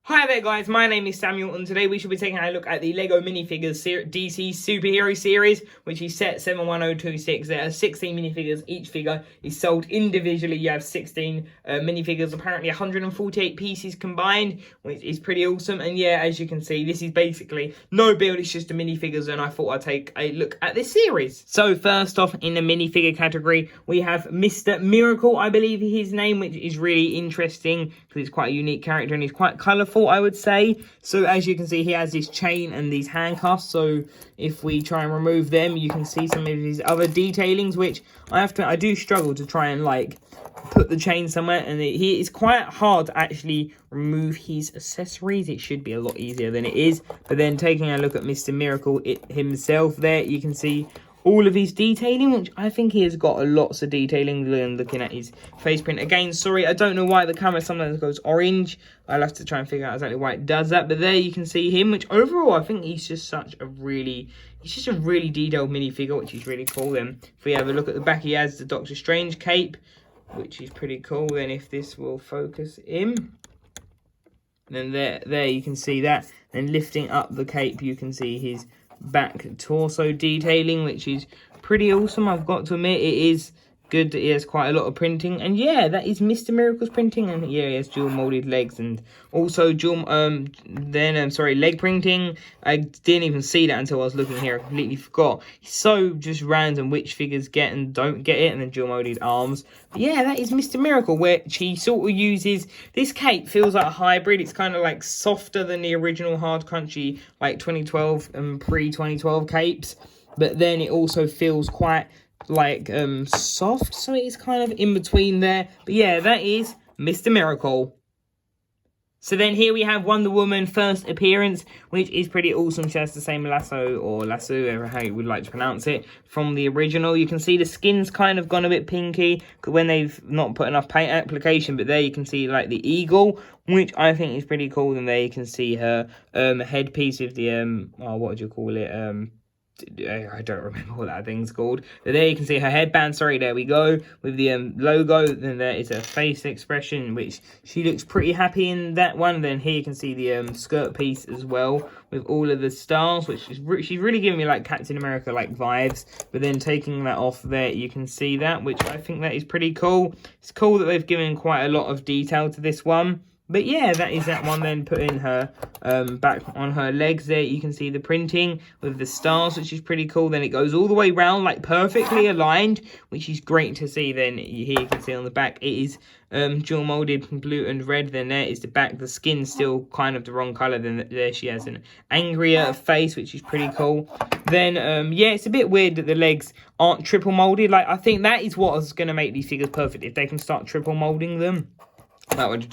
Hi there guys, my name is Samuel and today we should be taking a look at the LEGO Minifigures DC Superhero Series, which is set 71026. There are 16 minifigures, each figure is sold individually. You have 16 minifigures, apparently 148 pieces combined, which is pretty awesome. And yeah, as you can see, this is basically no build, it's just the minifigures, and I thought I'd take a look at this series. So first off, in the minifigure category, we have Mr. Miracle, I believe his name, which is really interesting because he's quite a unique character and he's quite colourful, I would say. So as you can see, he has this chain and these handcuffs. So if we try and remove them, you can see some of his other detailings, which I do struggle to try and like put the chain somewhere, and he is quite hard to actually remove his accessories. It should be a lot easier than it is. But then taking a look at Mr. Miracle himself there, you can see all of his detailing, which I think he has got lots of detailing. Looking at his face print again, sorry, I don't know why the camera sometimes goes orange. I'll have to try and figure out exactly why it does that. But there you can see him, which overall I think he's just a really detailed minifigure, which is really cool. Then if we have a look at the back, he has the Doctor Strange cape, which is pretty cool. Then if this will focus him, then there you can see that. Then lifting up the cape, you can see his back torso detailing, which is pretty awesome. I've got to admit, it is good that he has quite a lot of printing. And yeah, that is Mr. Miracle's printing. And yeah, he has dual molded legs and also dual leg printing. I didn't even see that until I was looking here. I completely forgot. It's so just random which figures get and don't get it. And then dual molded arms. But yeah, that is Mr. Miracle, which he sort of uses. This cape feels like a hybrid. It's kind of like softer than the original hard crunchy like 2012 and pre-2012 capes, but then it also feels quite like soft, so it's kind of in between there. But yeah, that is Mr. Miracle. So then here we have Wonder Woman first appearance, which is pretty awesome. She has the same lasso, or lasso, how you would like to pronounce it, from the original. You can see the skin's kind of gone a bit pinky when they've not put enough paint application, but there you can see like the eagle, which I think is pretty cool. And there you can see her headpiece with the what would you call it, I don't remember what that thing's called. But there you can see her headband, sorry, there we go, with the logo. Then there is her face expression, which she looks pretty happy in that one. Then here you can see the skirt piece as well, with all of the stars, which is she's really giving me like Captain America like vibes. But then taking that off there, you can see that, which I think that is pretty cool. It's cool that they've given quite a lot of detail to this one. But yeah, that is that one. Then putting her back on her legs there, you can see the printing with the stars, which is pretty cool. Then it goes all the way round, like perfectly aligned, which is great to see. Then here you can see on the back, it is dual molded blue and red. Then there is the back. The skin's still kind of the wrong color. Then there she has an angrier face, which is pretty cool. Then yeah, it's a bit weird that the legs aren't triple molded. Like, I think that is what is going to make these figures perfect. If they can start triple molding them, that would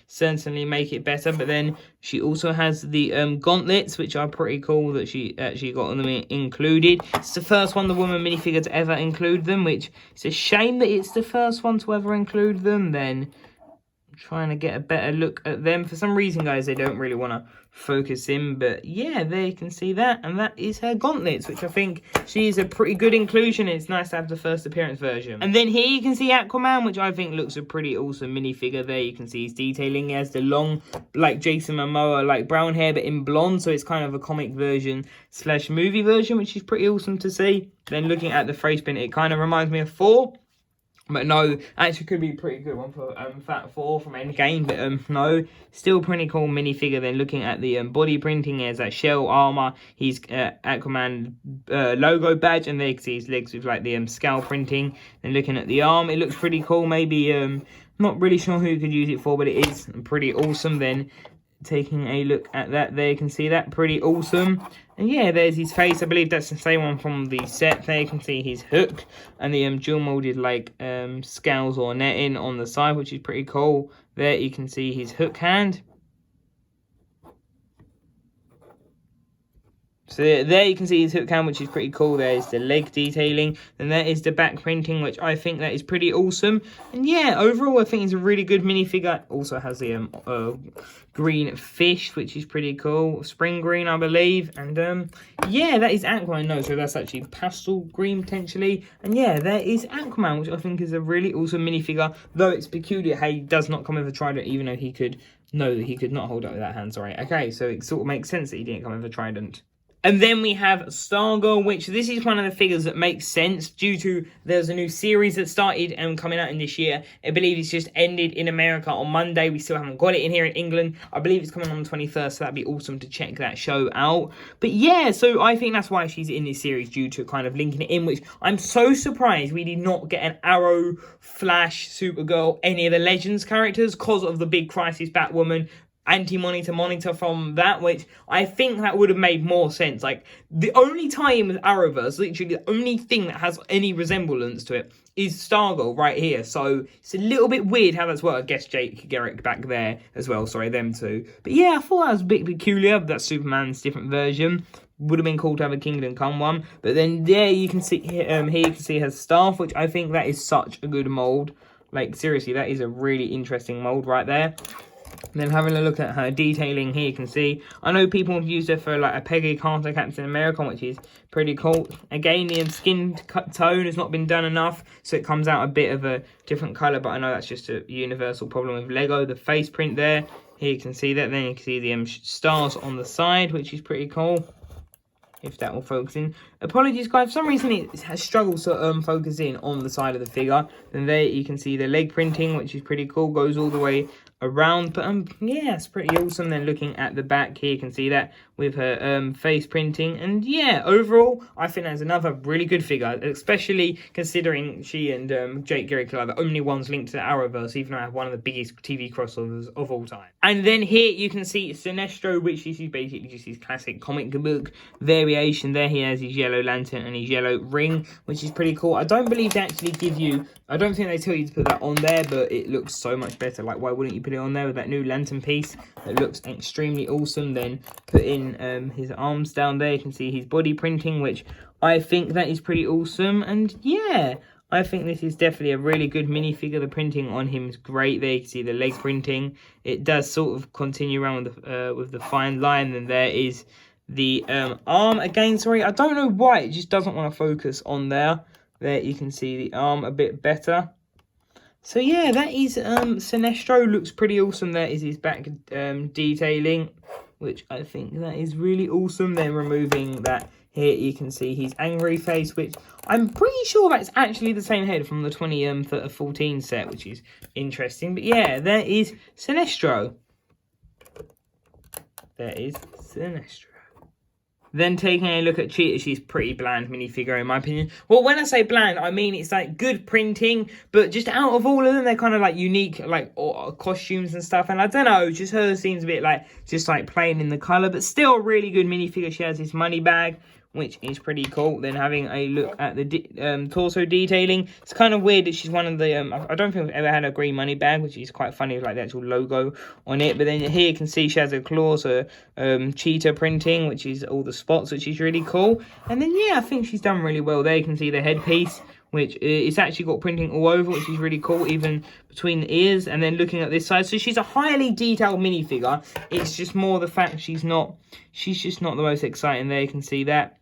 certainly make it better. But then she also has the gauntlets, which are pretty cool that she actually got them included. It's the first Wonder Woman minifigure to ever include them, which it's a shame that it's the first one to ever include them. Then I'm trying to get a better look at them. For some reason, guys, they don't really want to focus in. But yeah, there you can see that. And that is her gauntlets, which I think she is a pretty good inclusion. It's nice to have the first appearance version. And then here you can see Aquaman, which I think looks a pretty awesome minifigure. There you can see his detailing. He has the long, like Jason Momoa, like brown hair, but in blonde. So it's kind of a comic version / movie version, which is pretty awesome to see. Then looking at the face print, it kind of reminds me of Thor. But no, actually could be a pretty good one for Fat 4 from Endgame. But no, still pretty cool minifigure. Then looking at the body printing, as that shell armor, his Aquaman logo badge, and there you can see his legs with like the scale printing. Then looking at the arm, it looks pretty cool. Maybe not really sure who could use it for, but it is pretty awesome. Then taking a look at that, there you can see that, pretty awesome. And yeah, there's his face. I believe that's the same one from the set. There you can see his hook and the dual molded like scales or netting on the side, which is pretty cool. There you can see his hook hand. So there you can see his hook hand, which is pretty cool. There is the leg detailing. And there is the back printing, which I think that is pretty awesome. And yeah, overall, I think it's a really good minifigure. Also has the green fish, which is pretty cool. Spring green, I believe. And yeah, that is Aquaman. No, so that's actually pastel green, potentially. And yeah, there is Aquaman, which I think is a really awesome minifigure. Though it's peculiar how he does not come with a trident, even though he could No, he could not hold up with that hand, sorry. Okay, so it sort of makes sense that he didn't come with a trident. And then we have Stargirl, which this is one of the figures that makes sense due to there's a new series that started and coming out in this year. I believe it's just ended in America on Monday. We still haven't got it in here in England. I believe it's coming on the 21st, so that'd be awesome to check that show out. But yeah, so I think that's why she's in this series, due to kind of linking it in, which I'm so surprised we did not get an Arrow, Flash, Supergirl, any of the Legends characters because of the big Crisis Batwoman, Monitor from that, which I think that would have made more sense. Like, the only time with Arrowverse, literally the only thing that has any resemblance to it is Stargirl right here. So it's a little bit weird how that's worked. I guess Jake Garrick back there as well. Sorry, them two. But yeah, I thought that was a bit peculiar. That's Superman's different version. Would have been cool to have a Kingdom Come one. But then there you can see here you can see her staff, which I think that is such a good mold. Like, seriously, that is a really interesting mold right there. And then having a look at her detailing here, you can see, I know people have used her for like a Peggy Carter Captain America, which is pretty cool. Again, the skin tone has not been done enough, so it comes out a bit of a different colour, but I know that's just a universal problem with Lego. The face print there, here you can see that. Then you can see the stars on the side, which is pretty cool. If that will focus in. Apologies, guys. For some reason, it has struggled to focus in on the side of the figure. Then there you can see the leg printing, which is pretty cool. Goes all the way around. But yeah, it's pretty awesome. Then looking at the back here, you can see that with her face printing. And yeah, overall, I think that's another really good figure, especially considering she and Jake Garrick are the only ones linked to the Arrowverse, even though I have one of the biggest TV crossovers of all time. And then here you can see Sinestro, which is basically just his classic comic book variation. There he has his yellow lantern and his yellow ring, which is pretty cool. I don't believe they actually give you, I don't think they tell you to put that on there, but it looks so much better. Like, why wouldn't you put it on there with that new lantern piece? It looks extremely awesome. Then put in his arms down there. You can see his body printing, which I think that is pretty awesome. And yeah, I think this is definitely a really good minifigure. The printing on him is great. There you can see the leg printing. It does sort of continue around with the fine line. And there is the arm again. Sorry, I don't know why it just doesn't want to focus on there. There you can see the arm a bit better. So yeah, that is Sinestro. Looks pretty awesome. There is his back detailing, which I think that is really awesome. Then removing that, here you can see his angry face, which I'm pretty sure that's actually the same head from the 2014 set, which is interesting. But yeah, there is Sinestro. There is Sinestro. Then taking a look at Cheetah, she's pretty bland minifigure in my opinion. Well, when I say bland, I mean it's like good printing, but just out of all of them, they're kind of like unique, like costumes and stuff. And I don't know, just her seems a bit like, just like plain in the colour, but still a really good minifigure. She has this money bag, which is pretty cool. Then having a look at the torso detailing, it's kind of weird that she's one of the, I don't think I've ever had a green money bag, which is quite funny with like the actual logo on it. But then here you can see she has her claws, her cheetah printing, which is all the spots, which is really cool. And then yeah, I think she's done really well there. You can see the headpiece, which it's actually got printing all over, which is really cool, even between the ears. And then looking at this side, so she's a highly detailed minifigure. It's just more the fact she's just not the most exciting there. You can see that.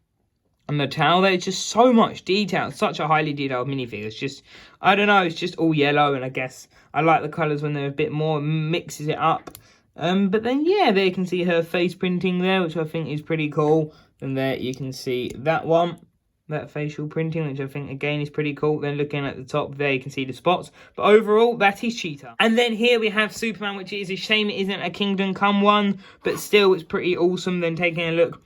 And the towel there, it's just so much detail. Such a highly detailed minifigure. It's just, I don't know, it's just all yellow. And I guess I like the colours when they're a bit more, mixes it up. But then, yeah, there you can see her face printing there, which I think is pretty cool. And there you can see that one, that facial printing, which I think, again, is pretty cool. Then looking at the top there, you can see the spots. But overall, that is Cheetah. And then here we have Superman, which is a shame it isn't a Kingdom Come one. But still, it's pretty awesome. Then taking a look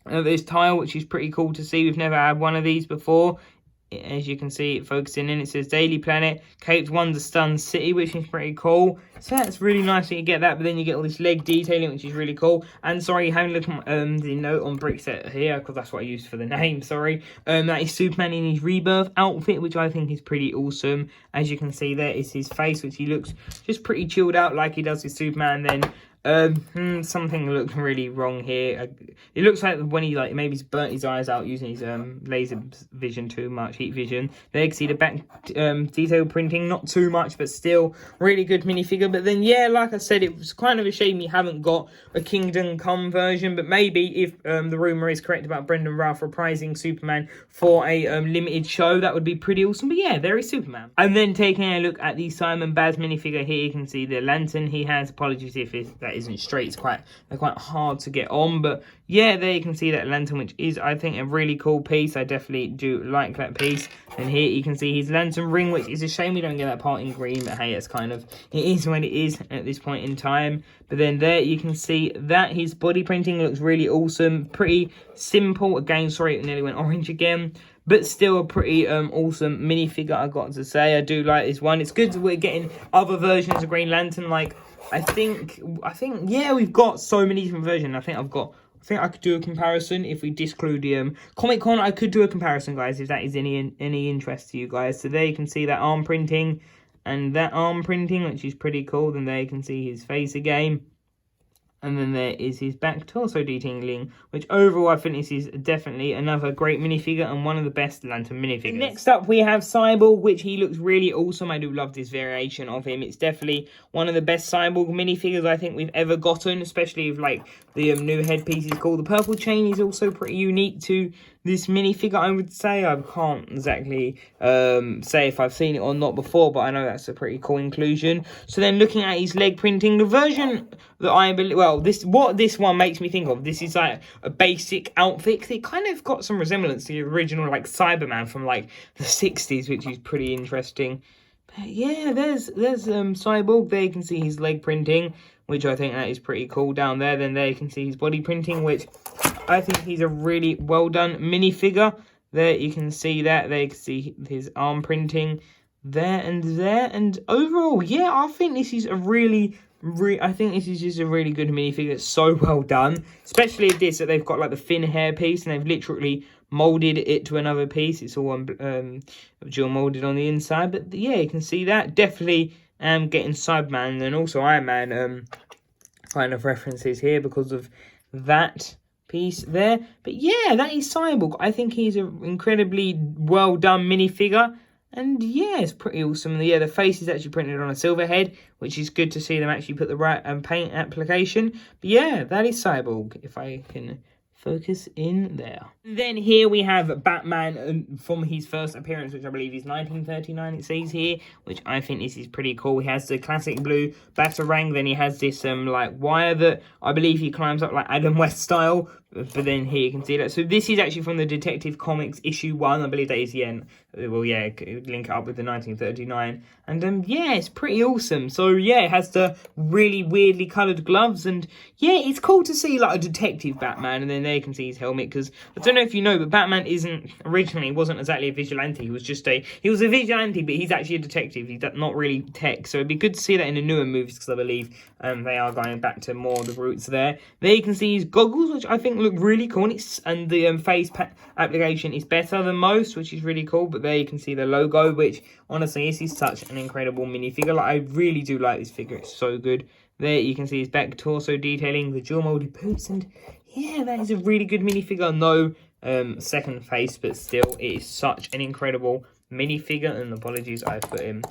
at this tile, which is pretty cool to see. We've never had one of these before. As you can see, it focusing in, it says Daily Planet, Cape Wonder Stun City, which is pretty cool. So that's really nice that you get that, but then you get all this leg detailing, which is really cool. And sorry, having a look at the note on Brickset here, because that's what I used for the name, sorry. That is Superman in his rebirth outfit, which I think is pretty awesome. As you can see, there is his face, which he looks just pretty chilled out like he does with Superman. Then Something looks really wrong here. It looks like when he maybe he's burnt his eyes out using his laser vision too much, heat vision. There you can see the back detail printing, not too much, but still really good minifigure. But then yeah, like I said, it was kind of a shame we haven't got a Kingdom Come version. But maybe if the rumor is correct about Brendan Routh reprising Superman for a limited show, that would be pretty awesome. But yeah, there is Superman. And then taking a look at the Simon Bazz minifigure here, you can see the lantern he has. Apologies if that isn't straight. They're quite hard to get on, but yeah, there you can see that lantern, which is, I think, a really cool piece. I definitely do like that piece. And here you can see his lantern ring, which is a shame we don't get that part in green, but hey, it's kind of, it is what it is at this point in time. But then there you can see that his body printing looks really awesome, pretty simple. Again, sorry, it nearly went orange again, but still a pretty awesome minifigure, I got to say. I do like this one. It's good that we're getting other versions of Green Lantern. Like, I think, yeah, we've got so many different versions. I think I could do a comparison if we disclude the Comic Con. I could do a comparison, guys, if that is any interest to you guys. So there you can see that arm printing and that arm printing, which is pretty cool. Then there you can see his face again. And then there is his back torso detailing, which overall I think this is definitely another great minifigure and one of the best Lantern minifigures. Next up we have Cyborg, which he looks really awesome. I do love this variation of him. It's definitely one of the best Cyborg minifigures I think we've ever gotten, especially with like the new headpiece is called. The purple chain is also pretty unique to this minifigure, I would say. I can't exactly say if I've seen it or not before, but I know that's a pretty cool inclusion. So then looking at his leg printing, the version that I believe, well, what this one makes me think of, this is like a basic outfit. It kind of got some resemblance to the original like Cyberman from like the 60s, which is pretty interesting. But yeah, there's Cyborg. There you can see his leg printing, which I think that is pretty cool down there. Then there you can see his body printing, which I think he's a really well done minifigure. There you can see that. There you can see his arm printing there and there. And overall, yeah, I think this is a I think this is just a really good minifigure. It's so well done, especially this that they've got like the thin hair piece and they've literally molded it to another piece. It's all dual molded on the inside. But yeah, you can see that. Definitely getting Cyberman and also Iron Man kind of references here because of that piece there. But yeah, that is Cyborg. I think he's an incredibly well done minifigure. And yeah, it's pretty awesome. Yeah, the face is actually printed on a silver head, which is good to see them actually put the right paint application. But yeah, that is Cyborg, if I can focus in there. Then here we have Batman from his first appearance, which I believe is 1939, it says here, which I think this is pretty cool. He has the classic blue batarang, then he has this like wire that I believe he climbs up like Adam West style, but then here you can see that. So this is actually from the Detective Comics issue 1, I believe that is, yeah, well, yeah, link it up with the 1939, and yeah, it's pretty awesome. So yeah, it has the really weirdly coloured gloves, and yeah, it's cool to see like a detective Batman. And then there you can see his helmet, because I don't know if you know, but Batman wasn't exactly a vigilante. He was a vigilante, but he's actually a detective. He's not really tech, so it'd be good to see that in the newer movies, because I believe they are going back to more of the roots there. There you can see his goggles, which I think look really cool, and the face application is better than most, which is really cool. But there you can see the logo, which honestly, this is such an incredible minifigure. Like, I really do like this figure. It's so good. There you can see his back torso detailing, the dual molded boots, and yeah, that is a really good minifigure. No second face, but still, it is such an incredible minifigure. And apologies, I put him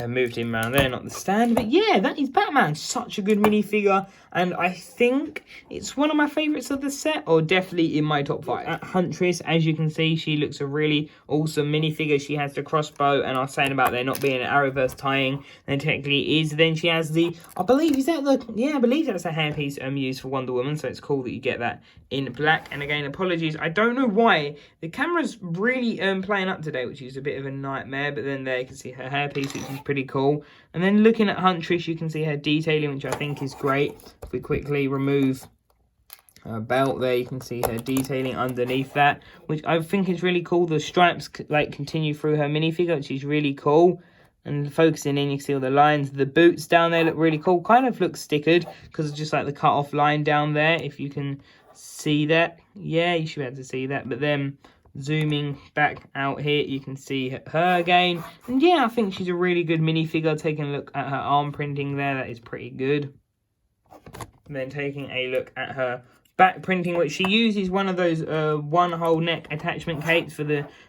moved him around there, not the stand. But yeah, that is Batman. Such a good minifigure, and I think it's one of my favorites of the set, or definitely in my top 5. At Huntress, as you can see, she looks a really awesome minifigure. She has the crossbow, and I was saying about there not being an arrowverse tying, and technically is. Then she has the, I believe that's a hairpiece used for Wonder Woman, so it's cool that you get that in black. And again, apologies, I don't know why the camera's really playing up today, which is a bit of a nightmare. But then there you can see her hairpiece, which is pretty cool. And then looking at Huntress, you can see her detailing, which I think is great. If we quickly remove her belt there, you can see her detailing underneath that, which I think is really cool. The stripes like continue through her minifigure, which is really cool. And focusing in, you can see all the lines. The boots down there look really cool. Kind of look stickered because it's just like the cut off line down there, if you can see that. Yeah, you should be able to see that. But then zooming back out here, you can see her again. And yeah, I think she's a really good minifigure. Taking a look at her arm printing there, that is pretty good. And then taking a look at her back printing, which she uses one of those one whole neck attachment capes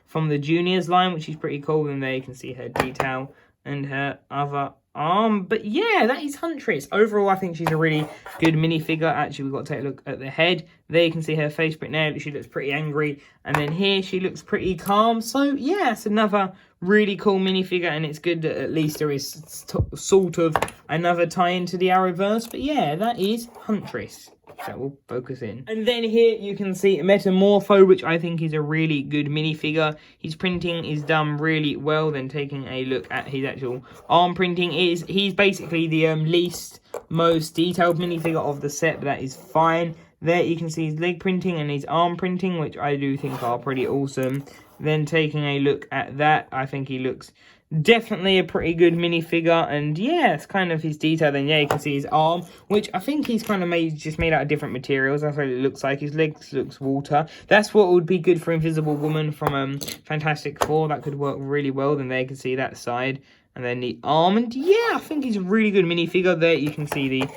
from the juniors line, which is pretty cool. And there you can see her detail and her other arm. But yeah, that is Huntress. Overall, I think she's a really good minifigure. Actually, we've got to take a look at the head. There you can see her face print there. She looks pretty angry. And then here, she looks pretty calm. So yeah, it's another really cool minifigure. And it's good that at least there is sort of another tie into the Arrowverse. But yeah, that is Huntress. That will focus in. And then here you can see Metamorpho, which I think is a really good minifigure. His printing is done really well. Then taking a look at his actual arm printing, he's basically the least most detailed minifigure of the set, but that is fine. There you can see his leg printing and his arm printing, which I do think are pretty awesome. Then taking a look at that, I think he looks definitely a pretty good minifigure. And yeah, it's kind of his detail. Then yeah, you can see his arm, which I think he's kind of just made out of different materials. That's what it looks like. His legs looks water. That's what would be good for Invisible Woman from Fantastic Four. That could work really well. Then there you can see that side. And then the arm. And yeah, I think he's a really good minifigure. There you can see the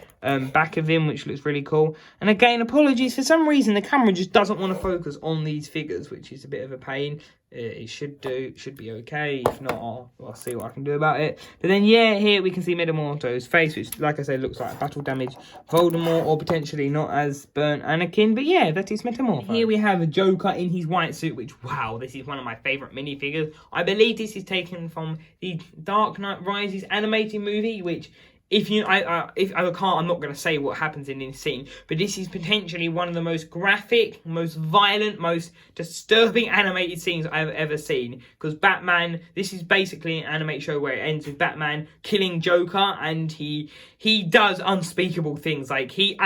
back of him, which looks really cool. And again, apologies, for some reason the camera just doesn't want to focus on these figures, which is a bit of a pain. It should be okay. If not, I'll see what I can do about it. But then yeah, here we can see Metamorpho's face, which like I said looks like a battle damaged Voldemort, or potentially not as burnt Anakin. But yeah, that is Metamorpho. Here we have a Joker in his white suit, which wow, this is one of my favourite minifigures. I believe this is taken from the Dark Knight Rises animated movie, which if I can't, I'm not going to say what happens in this scene, but this is potentially one of the most graphic, most violent, most disturbing animated scenes I've ever seen. Because Batman, this is basically an animated show where it ends with Batman killing Joker, and he does unspeakable things. Like, he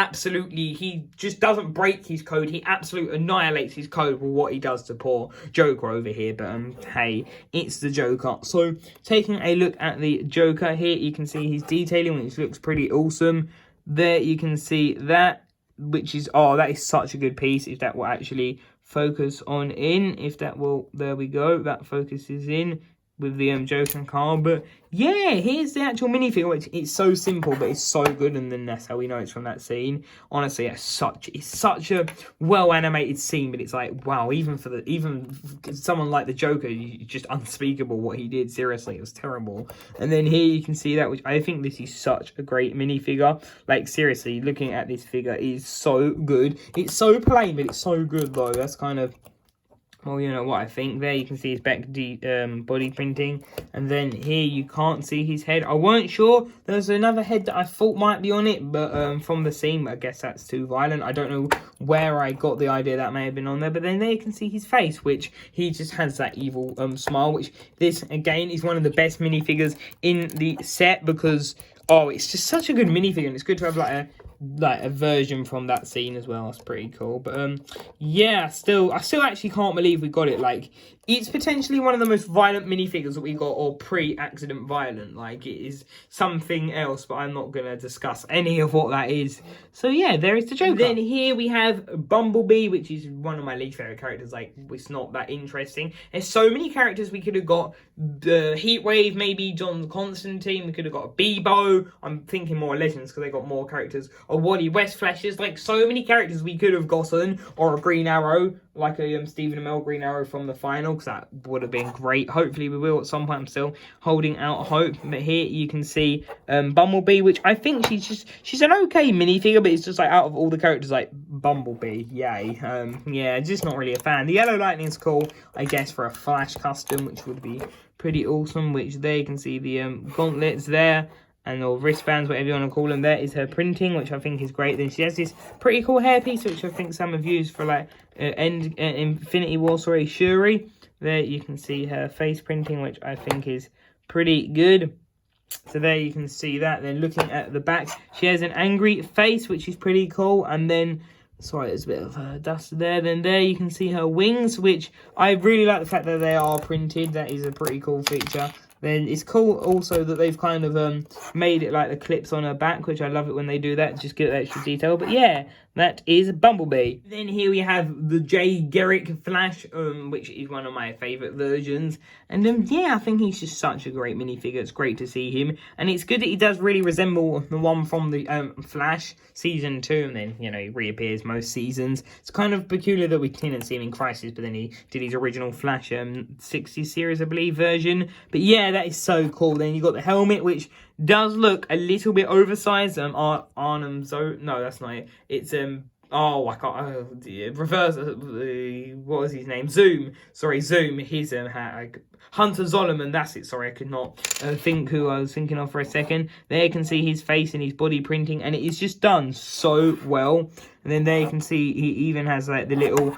just doesn't break his code. He absolutely annihilates his code with what he does to poor Joker over here. But hey, it's the Joker. So taking a look at the Joker here, you can see his detailing, which looks pretty awesome. There you can see that, which is, that is such a good piece. If that will actually focus on in, there we go, that focuses in with the Joker card. But yeah, here's the actual minifigure, which it's so simple, but it's so good, and then that's how we know it's from that scene. Honestly, it's such a well animated scene, but it's like, wow, even someone like the Joker, just unspeakable what he did. Seriously, it was terrible. And then here you can see that, which I think this is such a great minifigure. Like, seriously, looking at this figure is so good. It's so plain, but it's so good though. That's kind of, well, you know what I think. There you can see his back body printing. And then here you can't see his head. I weren't sure. There's another head that I thought might be on it, but from the scene, I guess that's too violent. I don't know where I got the idea that may have been on there. But then there you can see his face, which he just has that evil smile, which this, again, is one of the best minifigures in the set, because, it's just such a good minifigure. And it's good to have like a version from that scene as well. That's pretty cool. But yeah, I still actually can't believe we got it. Like, it's potentially one of the most violent minifigures that we got, or pre-accident violent. Like, it is something else, but I'm not gonna discuss any of what that is. So yeah, there is the Joker. Then here we have Bumblebee, which is one of my least favorite characters. Like, it's not that interesting. There's so many characters we could have got. The Heatwave, maybe John Constantine. We could have got Bebo. I'm thinking more Legends because they got more characters. Or Wally West Flashes. Like, so many characters we could have gotten. Or a Green Arrow, like a Stephen Amell Green Arrow from the final, because that would have been great. Hopefully we will at some point. I'm still holding out hope. But here you can see Bumblebee, which I think she's an okay minifigure, but it's just like, out of all the characters, like, Bumblebee, yay. Yeah, just not really a fan. The Yellow Lightning's cool, I guess, for a Flash custom, which would be pretty awesome. Which there you can see the gauntlets there, and or wristbands, whatever you want to call them. There is her printing, which I think is great. Then she has this pretty cool hairpiece, which I think some have used for like Infinity War, Shuri. There you can see her face printing, which I think is pretty good. So there you can see that. Then looking at the back, she has an angry face, which is pretty cool. And then, sorry, there's a bit of dust there. Then there you can see her wings, which I really like the fact that they are printed. That is a pretty cool feature. Then it's cool also that they've kind of made it like the clips on her back, which I love it when they do that, just get that extra detail. But yeah, that is Bumblebee. Then here we have the Garrick Flash, which is one of my favourite versions. And yeah, I think he's just such a great minifigure. It's great to see him. And it's good that he does really resemble the one from the Flash Season 2. And then, you know, he reappears most seasons. It's kind of peculiar that we didn't see him in Crisis, but then he did his original Flash 60 series, I believe, version. But yeah, that is so cool. Then you got the helmet, which does look a little bit oversized. Arnhem Zo. No, that's not it. It's oh, I can't. Reverse. What was his name? Zoom. Sorry, Zoom. His hat. Hunter Zolomon. That's it. Sorry, I could not think who I was thinking of for a second. There you can see his face and his body printing, and it is just done so well. And then there you can see he even has like the little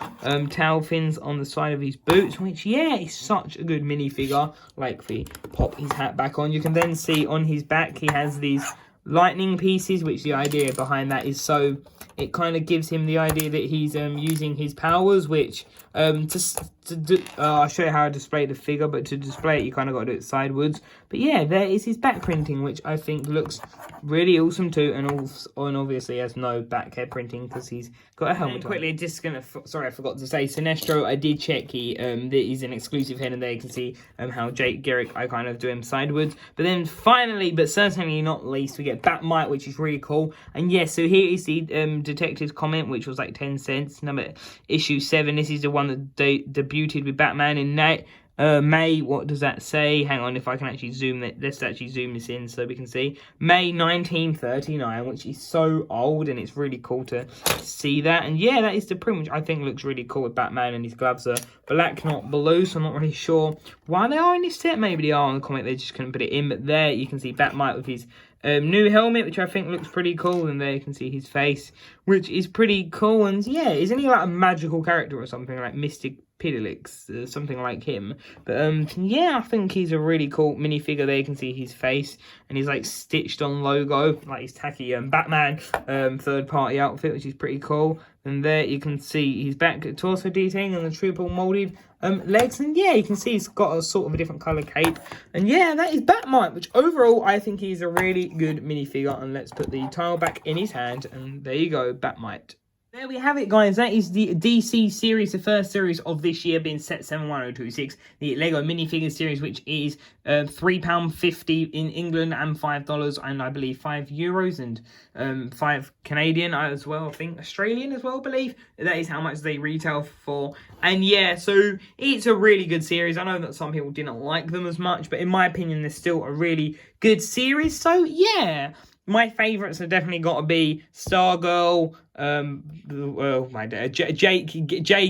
tail fins on the side of his boots, which, yeah, is such a good minifigure. Like, if we pop his hat back on, you can then see on his back he has these lightning pieces, which the idea behind that is so it kind of gives him the idea that he's using his powers, which I'll show you how I display the figure, but to display it you kind of got to do it sideways. But yeah, there is his back printing, which I think looks really awesome too, and obviously has no back head printing because he's got a helmet on. Quickly, just gonna sorry, I forgot to say Sinestro. I did check he's an exclusive head, and there you can see how Garrick, I kind of do him sideways. But then finally, but certainly not least, we get Batmite, which is really cool. And yeah, so here is the detective's comment, which was like 10 cents. Number issue 7. This is the one that debuted with Batman in May. What does that say? Hang on, if I can actually zoom it. Let's actually zoom this in so we can see. May 1939, which is so old, and it's really cool to see that. And yeah, that is the print, which I think looks really cool with Batman, and his gloves are black, not blue, so I'm not really sure why they are in this set. Maybe they are on the comic, they just couldn't put it in. But there you can see Batmite with his new helmet, which I think looks pretty cool, and there you can see his face, which is pretty cool. And yeah, isn't he like a magical character or something, like Mystic Pidalix, something like him? But yeah, I think he's a really cool minifigure. There you can see his face and his like stitched on logo, like his tacky Batman third party outfit, which is pretty cool. And there you can see his back torso detailing and the triple molded legs. And yeah, you can see he's got a sort of a different colour cape. And yeah, that is Batmite, which overall I think he's a really good minifigure. And let's put the tile back in his hand. And there you go, Batmite. There we have it, guys. That is the DC series, the first series of this year, being set 71026. The Lego minifigure series, which is £3.50 in England and $5, and I believe €5 and 5 Canadian as well. I think Australian as well, I believe. That is how much they retail for. And yeah, so it's a really good series. I know that some people didn't like them as much, but in my opinion, they're still a really good series. So yeah. My favourites have definitely got to be Stargirl,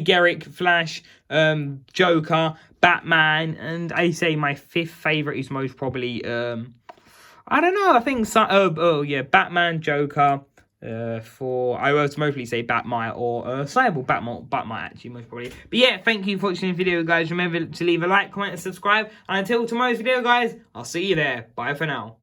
Garrick Flash, Joker, Batman, and I say my fifth favourite is most probably, I don't know, I think, Batman, Joker, I would mostly say Batmite or Cyborg, Batmite actually, most probably. But yeah, thank you for watching the video, guys. Remember to leave a like, comment, and subscribe. And until tomorrow's video, guys, I'll see you there. Bye for now.